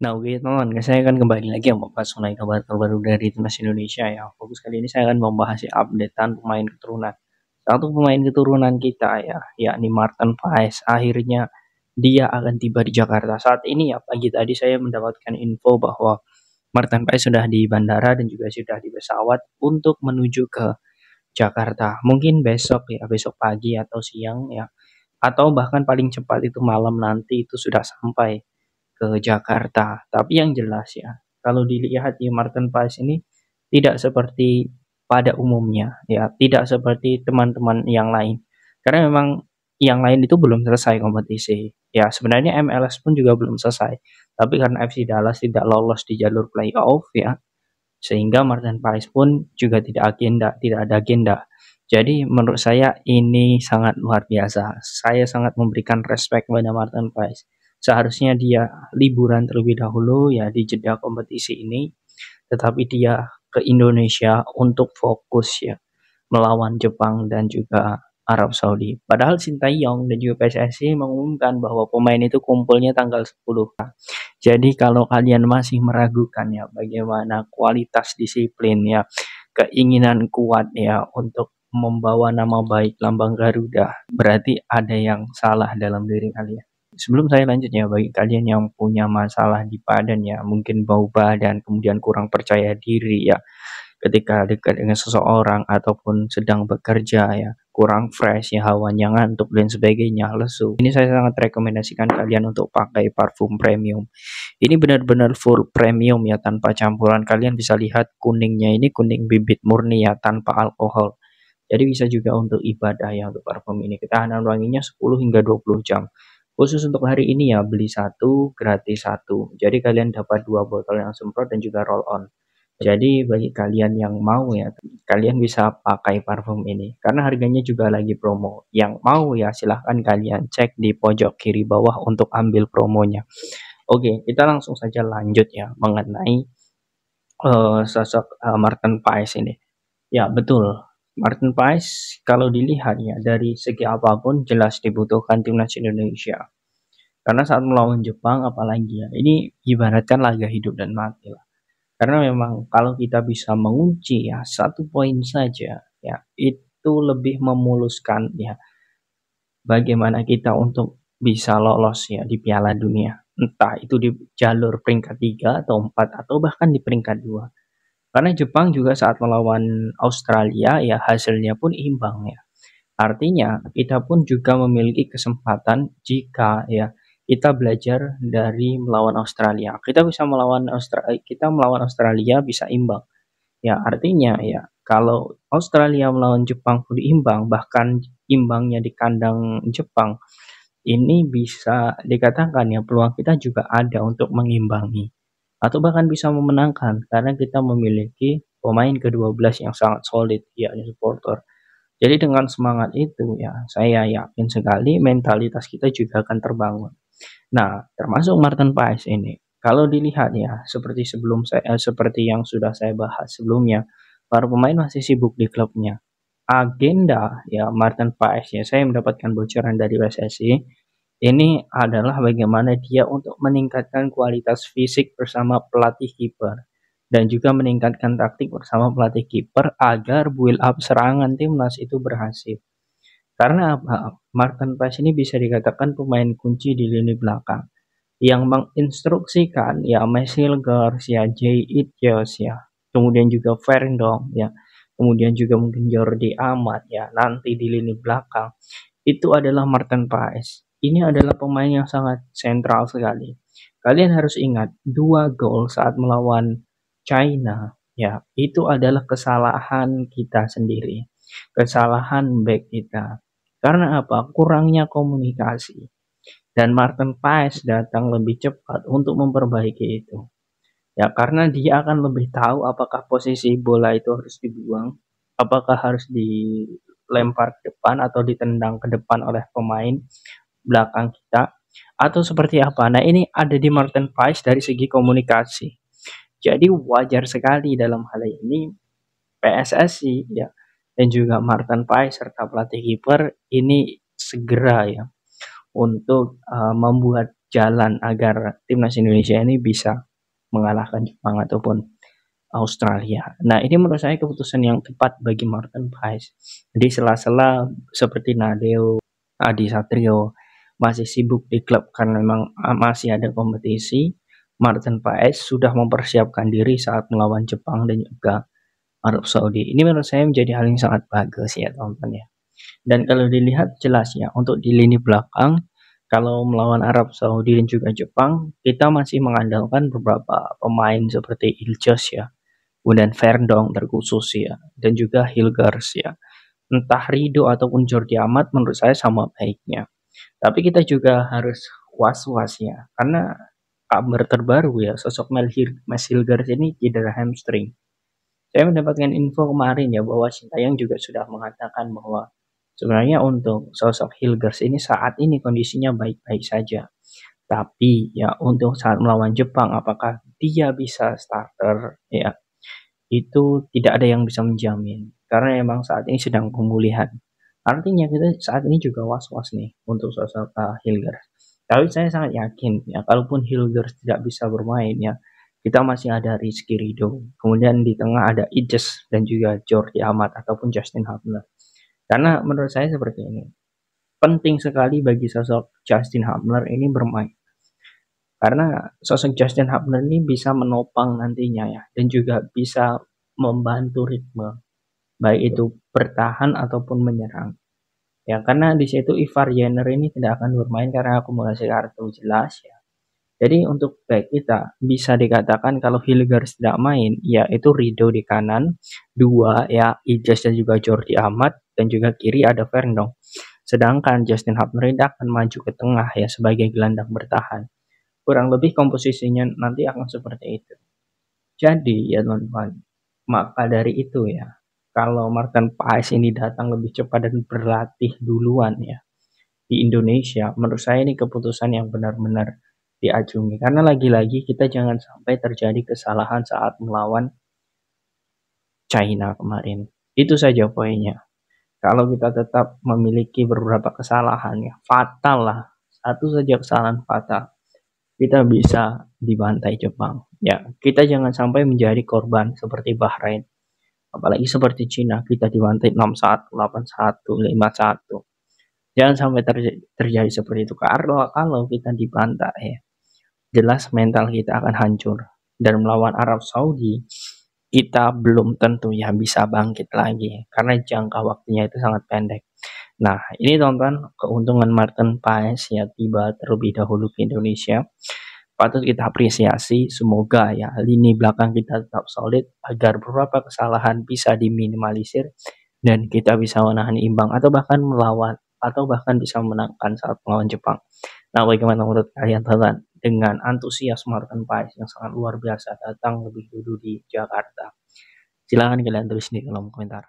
Nah, oke teman, saya akan kembali lagi membahas mengenai kabar terbaru dari timnas Indonesia ya. Fokus kali ini saya akan membahas ya updatean pemain keturunan. Satu pemain keturunan kita ya, yakni Martin Paes. Akhirnya dia akan tiba di Jakarta. Saat ini ya, pagi tadi saya mendapatkan info bahwa Martin Paes sudah di bandara dan juga sudah di pesawat untuk menuju ke Jakarta. Mungkin besok ya, besok pagi atau siang ya. Atau bahkan paling cepat itu malam nanti itu sudah sampai ke Jakarta. Tapi yang jelas ya, kalau dilihat di Martin Paes ini tidak seperti pada umumnya ya, tidak seperti teman-teman yang lain. Karena memang yang lain itu belum selesai kompetisi. Ya, sebenarnya MLS pun juga belum selesai. Tapi karena FC Dallas tidak lolos di jalur playoff ya, sehingga Martin Paes pun juga tidak ada agenda. Jadi menurut saya ini sangat luar biasa. Saya sangat memberikan respect kepada Martin Paes. Seharusnya dia liburan terlebih dahulu ya di jeda kompetisi ini, tetapi dia ke Indonesia untuk fokus ya melawan Jepang dan juga Arab Saudi. Padahal Sintayong dan juga PSSI mengumumkan bahwa pemain itu kumpulnya tanggal 10. Jadi kalau kalian masih meragukan ya bagaimana kualitas disiplin ya, keinginan kuat ya untuk membawa nama baik lambang Garuda, berarti ada yang salah dalam diri kalian. Sebelum saya lanjut ya, bagi kalian yang punya masalah di badan ya, mungkin bau badan, kemudian kurang percaya diri ya, ketika dekat dengan seseorang ataupun sedang bekerja ya, kurang fresh ya, hawanya ngantuk dan sebagainya, lesu. Ini saya sangat rekomendasikan kalian untuk pakai parfum premium. Ini benar-benar full premium ya, tanpa campuran. Kalian bisa lihat kuningnya ini kuning bibit murni ya, tanpa alkohol. Jadi bisa juga untuk ibadah ya untuk parfum ini. Ketahanan wanginya 10 hingga 20 jam. Khusus untuk hari ini ya, beli satu gratis satu. Jadi kalian dapat dua botol yang semprot dan juga roll on. Jadi bagi kalian yang mau ya, kalian bisa pakai parfum ini karena harganya juga lagi promo. Yang mau ya silahkan kalian cek di pojok kiri bawah untuk ambil promonya. Oke, kita langsung saja lanjut ya mengenai sosok Martin Paes ini. Ya, betul. Martin Paes kalau dilihat ya dari segi apapun jelas dibutuhkan timnas Indonesia. Karena saat melawan Jepang apalagi ya, ini ibaratkan laga hidup dan mati lah. Karena memang kalau kita bisa mengunci ya satu poin saja ya itu lebih memuluskan ya bagaimana kita untuk bisa lolos ya di Piala Dunia. Entah itu di jalur peringkat 3 atau 4 atau bahkan di peringkat 2. Karena Jepang juga saat melawan Australia ya hasilnya pun imbang ya. Artinya kita pun juga memiliki kesempatan jika ya kita belajar dari melawan Australia. Kita melawan Australia bisa imbang. Ya, artinya ya kalau Australia melawan Jepang pun imbang, bahkan imbangnya di kandang Jepang, ini bisa dikatakan ya peluang kita juga ada untuk mengimbangi atau bahkan bisa memenangkan karena kita memiliki pemain ke-12 yang sangat solid yakni supporter. Jadi dengan semangat itu ya saya yakin sekali mentalitas kita juga akan terbangun. Nah, termasuk Martin Paes ini. Kalau dilihat ya, seperti yang sudah saya bahas sebelumnya, para pemain masih sibuk di klubnya. Agenda ya Martin Paes ya, saya mendapatkan bocoran dari PSSI. Ini adalah bagaimana dia untuk meningkatkan kualitas fisik bersama pelatih kiper dan juga meningkatkan taktik bersama pelatih kiper agar build up serangan timnas itu berhasil. Karena apa? Martin Paes ini bisa dikatakan pemain kunci di lini belakang yang menginstruksikan ya Mesilgers ya Jay Ityos ya kemudian juga Verndong ya kemudian juga mungkin Jordi Amat ya nanti di lini belakang itu adalah Martin Paes. Ini adalah pemain yang sangat sentral sekali. Kalian harus ingat dua gol saat melawan China ya itu adalah kesalahan kita sendiri, kesalahan back kita. Karena apa? Kurangnya komunikasi dan Martin Paes datang lebih cepat untuk memperbaiki itu. Ya, karena dia akan lebih tahu apakah posisi bola itu harus dibuang, apakah harus dilempar ke depan atau ditendang ke depan oleh pemain belakang kita, atau seperti apa. Nah, ini ada di Martin Paes dari segi komunikasi. Jadi wajar sekali dalam hal ini PSSI ya dan juga Martin Paes serta pelatih kiper ini segera ya untuk membuat jalan agar timnas Indonesia ini bisa mengalahkan Jepang ataupun Australia. Nah, ini menurut saya keputusan yang tepat bagi Martin Paes. Di sela-sela seperti Nadeo, Adi Satrio masih sibuk di klub karena memang masih ada kompetisi, Martin Paes sudah mempersiapkan diri saat melawan Jepang dan juga Arab Saudi. Ini menurut saya menjadi hal yang sangat bagus ya teman-teman ya. Dan kalau dilihat jelas ya, untuk di lini belakang, kalau melawan Arab Saudi dan juga Jepang, kita masih mengandalkan beberapa pemain seperti Iljos ya, kemudian Verndong terkhusus ya, dan juga Hilgers ya. Entah Rido ataupun Jordi Amat menurut saya sama baiknya. Tapi kita juga harus was-was ya, karena kabar terbaru ya, sosok Mas Hilgers ini cedera hamstring. Saya mendapatkan info kemarin ya bahwa Sintayong juga sudah mengatakan bahwa sebenarnya untuk sosok Hilgers ini saat ini kondisinya baik-baik saja. Tapi ya untuk saat melawan Jepang apakah dia bisa starter ya itu tidak ada yang bisa menjamin karena memang saat ini sedang pemulihan. Artinya kita saat ini juga was-was nih untuk sosok Hilgers. Tapi saya sangat yakin ya kalaupun Hilgers tidak bisa bermain ya kita masih ada Rizky Ridho. Kemudian di tengah ada Ijes dan juga Jordi Amat ataupun Justin Hubner. Karena menurut saya seperti ini. Penting sekali bagi sosok Justin Hubner ini bermain. Karena sosok Justin Hubner ini bisa menopang nantinya ya dan juga bisa membantu ritme baik itu bertahan ataupun menyerang. Ya karena di situ Ivar Jenner ini tidak akan bermain karena akumulasi kartu jelas ya. Jadi untuk back kita bisa dikatakan kalau Hilgers tidak main, yaitu Rido di kanan, dua ya Ijas dan juga Jordi Amat dan juga kiri ada Verndong. Sedangkan Justin Hubner ini akan maju ke tengah ya sebagai gelandang bertahan. Kurang lebih komposisinya nanti akan seperti itu. Jadi ya teman-teman, maka dari itu ya, kalau Martin Paes ini datang lebih cepat dan berlatih duluan ya di Indonesia, menurut saya ini keputusan yang benar-benar diacungi. Karena lagi-lagi kita jangan sampai terjadi kesalahan saat melawan China kemarin. Itu saja poinnya. Kalau kita tetap memiliki beberapa kesalahan ya, fatal lah. Satu saja kesalahan fatal. Kita bisa dibantai Jepang. Ya, kita jangan sampai menjadi korban seperti Bahrain. Apalagi seperti Cina, kita dibantai 6-1, 8-1, 5-1. Jangan sampai terjadi seperti itu. Karena kalau kita dibantai ya, jelas mental kita akan hancur. Dan melawan Arab Saudi, kita belum tentu ya bisa bangkit lagi. Karena jangka waktunya itu sangat pendek. Nah, ini teman-teman, keuntungan Martin Paes ya tiba terlebih dahulu ke Indonesia. Patut kita apresiasi, semoga ya lini belakang kita tetap solid agar beberapa kesalahan bisa diminimalisir dan kita bisa menahan imbang atau bahkan melawan atau bahkan bisa menangkan saat melawan Jepang. Nah, bagaimana menurut kalian teman dengan antusias Martin Paes yang sangat luar biasa datang lebih dulu di Jakarta? Silahkan kalian tulis di kolom komentar.